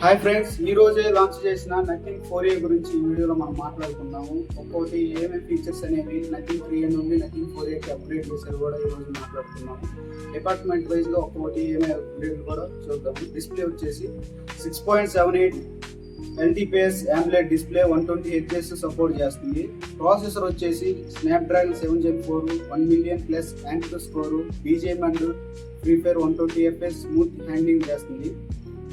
Hi friends, ఈ రోజే launch చేసిన నథింగ్ 4A గురించి ఈ వీడియోలో మనం మాట్లాడుకుందాము. ఒక్కొక్కటి ఏమేమి ఫీచర్స్ అనేవి నథింగ్ 3A నుండి నథింగ్ 4Aకి అప్గ్రేడ్ చేశారు కూడా ఈ రోజు మాట్లాడుకున్నాము. డిపార్ట్మెంట్ వైజ్గా ఒక్కొక్కటి ఏమేమి అప్గ్రేడ్ కూడా చూద్దాము. డిస్ప్లే వచ్చేసి 6.78 LTPS AMOLED display 120Hz support చేస్తుంది. ప్రాసెసర్ వచ్చేసి Snapdragon 7 Gen 4 1 million plus anti score, BGM and free fire 120 FPS smooth handling చేస్తుంది.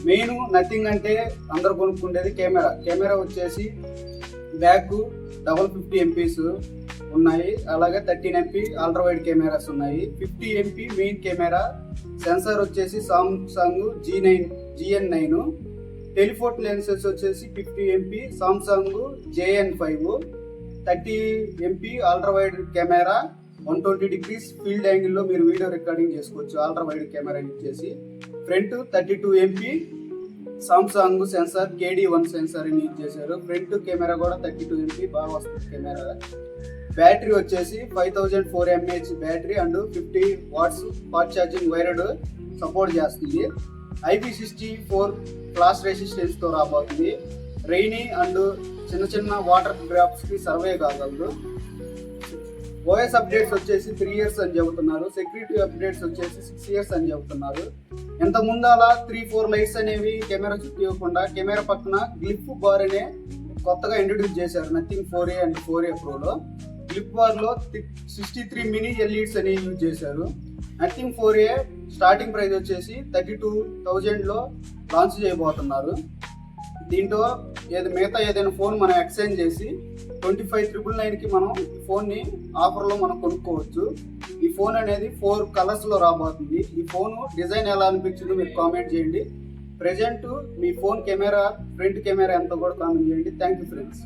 మెయిన్ నథింగ్ అంటే అందరు కొనుక్కుండేది కెమెరా వచ్చేసి బ్యాక్ 50 MPs ఉన్నాయి, అలాగే 13 MP అల్ట్రా వైడ్ కెమెరాస్ ఉన్నాయి. 50 MP మెయిన్ కెమెరా. సెన్సార్ వచ్చేసి సామ్సంగ్ GN9. టెలిఫోటో లెన్సెస్ వచ్చేసి 50 MP Samsung JN5. 30 MP ultra wide camera 120 degrees field యాంగిల్లో మీరు వీడియో రికార్డింగ్ చేసుకోవచ్చు అల్ట్రా వైడ్ కెమెరా యూజ్ చేసి. Front 32 MP Samsung sensor KD1 sensor use చేశారు. Front camera కూడా 32 MP బాగా వస్తుంది కెమెరా. బ్యాటరీ వచ్చేసి 5400 mAh battery and 50 watts fast charging wired support చేస్తుంది. IP64 ఫ్లాష్ రెసిస్టెన్స్ తో రాబోతుంది. రెయినీ అండ్ చిన్న వాటర్ డ్రాప్స్ కి సర్వే కాగలదు. ఓఎస్ అప్డేట్స్ వచ్చేసి 3 years అని చెబుతున్నారు. సెక్యూరిటీ అప్డేట్స్ వచ్చేసి 6 years అని చెబుతున్నారు. ఇంత ముందాల 3-4 లైట్స్ అనేవి కెమెరా చుట్టూ ఇవ్వకుండా కెమెరా పక్కన గ్లిప్ బార్ అనే కొత్తగా ఇంట్రడ్యూస్ చేశారు నథింగ్ 4A అండ్ 4A Proలో. గ్లిప్ బార్ లో 63 మినీ LEDs అని యూజ్ చేశారు. నథింగ్ 4A స్టార్టింగ్ ప్రైస్ వచ్చేసి 32,000 లో లాంచ్ చేయబోతున్నారు. దీంట్లో మిగతా ఏదైనా ఫోన్ మనం ఎక్స్చేంజ్ చేసి 25,999కి మనం ఈ ఫోన్ని ఆఫర్లో మనం కొనుక్కోవచ్చు. ఈ ఫోన్ అనేది 4 కలర్స్లో రాబోతుంది. ఈ ఫోన్ డిజైన్ ఎలా అనిపించిందో మీరు కామెంట్ చేయండి. ప్రెజెంట్ మీ ఫోన్ కెమెరా ఫ్రంట్ కెమెరా ఎంత కూడా కామెంట్ చేయండి. Thank you friends.